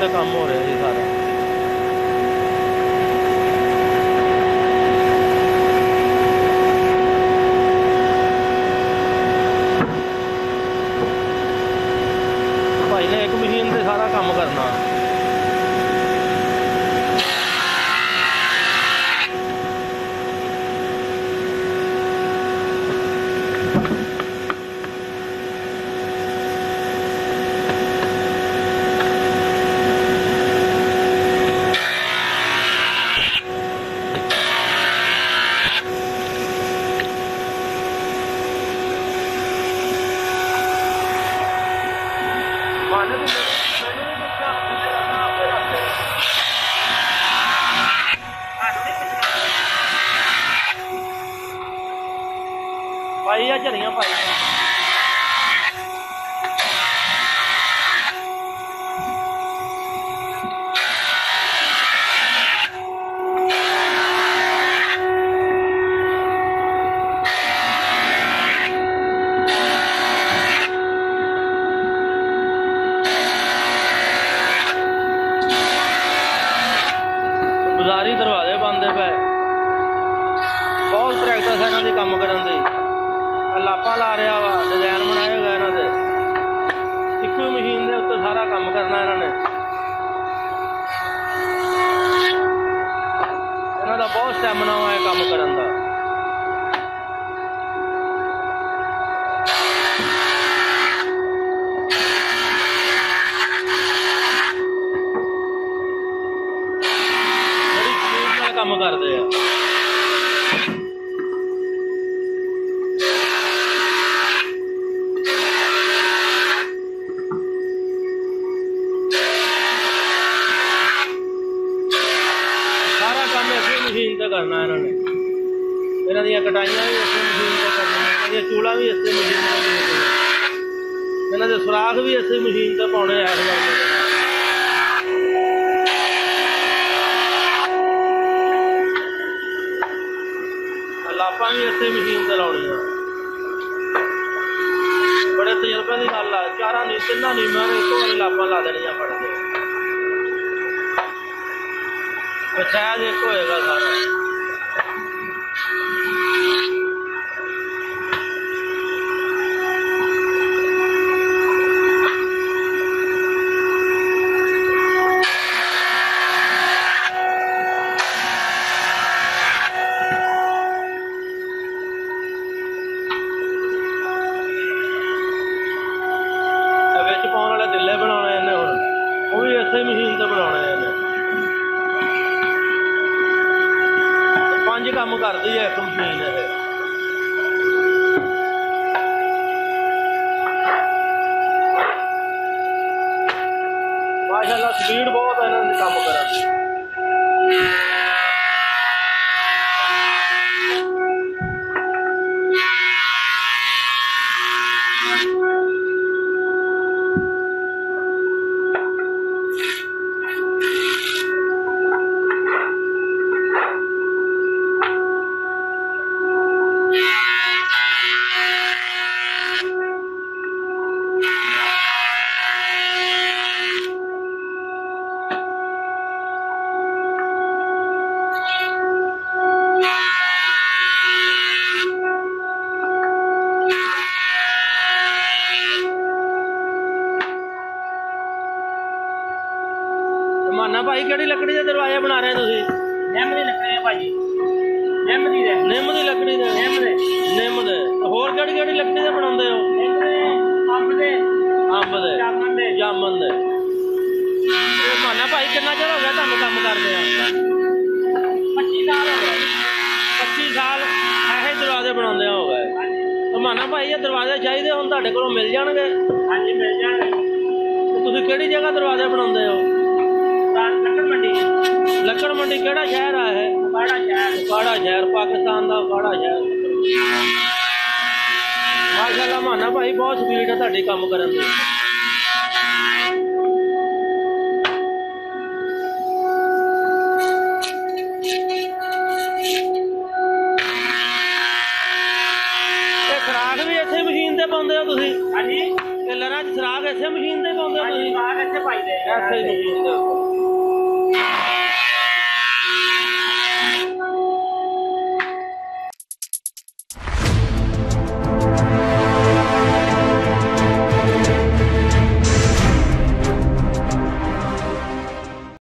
ਤੇ ਕੰਮ ਹੋ ਰਿਹਾ ਜੀ ਸਾਰਾ। ਭਾਈ ਨੇ ਇੱਕ ਮਸ਼ੀਨ ਤੇ ਸਾਰਾ ਕੰਮ ਕਰਨਾ। ਭਾਈ ਆ ਝੜੀਆਂ ਭਾਈ ਬਜ਼ਾਰੀ ਦਰਵਾਜ਼ੇ ਬਣਦੇ ਪਏ। ਬਹੁਤ ਪ੍ਰੈਕਟਿਸ ਇਹਨਾਂ ਦੀ ਕੰਮ ਕਰਨ ਦੀ। ਲਾਪਾ ਲਾ ਰਿਹਾ ਵਾ, ਡਿਜ਼ਾਈਨ ਬਣਾਏ ਹੋਏ ਇਹਨਾਂ ਦੇ। ਇੱਕੋ ਮਸ਼ੀਨ ਦੇ ਉੱਤੇ ਸਾਰਾ ਕੰਮ ਕਰਨਾ ਇਹਨਾਂ ਨੇ। ਇਹਨਾਂ ਦਾ ਬਹੁਤ ਸਟੈਮਿਨਾ ਵਾ ਇਹ ਕੰਮ ਕਰਨ ਦਾ। ਬੜੀ ਸਪੀਡ ਨਾਲ ਕੰਮ ਕਰਦੇ ਆ। ਮਸ਼ੀਨ ਤੇ ਕਰਨਾ ਇਹਨਾਂ ਨੇ। ਇਹਨਾਂ ਦੀਆਂ ਕਟਾਈਆਂ ਵੀ ਇਸੇ ਮਸ਼ੀਨ ਤੇ ਕਰਨੀਆਂ, ਇਹਨਾਂ ਦੀਆਂ ਚੂਲਾਂ ਵੀ ਇਸੇ ਮਸ਼ੀਨ ਤੇ ਕਰਨੀਆਂ, ਇਹਨਾਂ ਦੇ ਸੁਰਾਖ ਵੀ ਇਸੇ ਮਸ਼ੀਨ ਤੇ ਪਾਉਣੇ। ਇਸ ਵਾਰ ਲਾਪਾਂ ਵੀ ਇਸੇ ਮਸ਼ੀਨ ਤੇ ਲਾਉਣੀਆਂ। ਬੜੇ ਤਜਰਬੇ ਦੀ ਗੱਲ ਆ। ਚਾਰਾਂ ਨੀ ਤਿੰਨਾਂ ਨੀਮਾਂ ਨੇ ਇੱਕੋ ਵਾਰੀ ਲਾਪਾਂ ਲਾ ਦੇਣੀਆਂ ਫੜ ਕੇ। ਸਾਇਜ਼ ਇੱਕ ਹੋਏਗਾ ਸਾਰਾ। ਵਿੱਚ ਪਾਉਣ ਵਾਲੇ ਦਿੱਲੇ ਬਣਾਉਣੇ ਇਹਨੇ ਹੁਣ, ਉਹ ਵੀ ਇਸੇ ਮਸ਼ੀਨ ਤੇ ਬਣਾਉਣੇ ਇਹਨੇ। 5 ਕੰਮ ਕਰਦੀ ਹੈ ਇੱਕ ਮਸ਼ੀਨ ਇਹ। ਮਾਸ਼ਾਅੱਲਾ ਸਪੀਡ ਬਹੁਤ ਹੈ ਇਹਨਾਂ ਦੇ ਕੰਮ ਕਰਨ ਦੀ। ਮਾਨਾ ਭਾਈ ਕਿਹੜੀ ਲੱਕੜੀ ਦੇ ਦਰਵਾਜ਼ੇ ਬਣਾ ਰਹੇ ਤੁਸੀਂ? ਨਿੰਮ ਦੀ ਲੱਕੜੀ ਹੈ ਭਾਜੀ। ਨਿੰਮ ਦੀ ਲੱਕੜੀ ਦੇ। ਨਿੰਮ ਦੇ ਹੋਰ ਕਿਹੜੀ ਕਿਹੜੀ ਲੱਕੜੀ ਦੇ ਬਣਾਉਂਦੇ ਹੋ? ਅੰਬ ਦੇ ਜਾਮਨ ਦੇ। ਮਾਨਾ ਭਾਈ ਕਿੰਨਾ ਚਿਰ ਹੋ ਗਿਆ ਤੁਹਾਨੂੰ ਕੰਮ ਕਰਦੇ ਆ? 25 ਸਾਲ ਹੋ ਗਏ। 25 ਸਾਲ ਇਹੋ ਦਰਵਾਜ਼ੇ ਬਣਾਉਂਦੇ ਹੋ ਗਏ। ਮਾਨਾ ਭਾਈ ਇਹ ਦਰਵਾਜ਼ੇ ਚਾਹੀਦੇ ਹੁਣ ਤੁਹਾਡੇ ਕੋਲੋਂ ਮਿਲ ਜਾਣਗੇ? ਹਾਂਜੀ ਮਿਲ ਜਾਣਗੇ। ਤੁਸੀਂ ਕਿਹੜੀ ਜਗ੍ਹਾ ਦਰਵਾਜ਼ੇ ਬਣਾਉਂਦੇ ਹੋ? ਲੱਕੜ ਮੰਡੀ ਕਿਹੜਾ ਸ਼ਹਿਰ ਆ ਇਹ? ਉਕਾੜਾ ਸ਼ਹਿਰ, ਪਾਕਿਸਤਾਨ ਦਾ ਉਕਾੜਾ ਸ਼ਹਿਰ। ਮਾਸ਼ਾਅੱਲਾ ਮਾਨਾ ਭਾਈ ਬਹੁਤ ਸਪੀਡ ਹੈ ਤੁਹਾਡੀ ਕੰਮ ਕਰਨ ਦੀ। ਖਰਾਕ ਵੀ ਇੱਥੇ ਮਸ਼ੀਨ ਤੇ ਪਾਉਂਦੇ ਹੋ ਤੁਸੀਂ? ਹਾਂਜੀ। ਟੇਲਰਾਂ 'ਚ ਖਰਾਕ ਇੱਥੇ ਮਸ਼ੀਨ ਤੇ ਪਾਉਂਦੇ ਹੋ ਤੁਸੀਂ? ਇੱਥੇ ਪਾਈਦੇ ਇੱਥੇ ਹੀ ਮਸ਼ੀਨ ਦੇ ਉੱਪਰ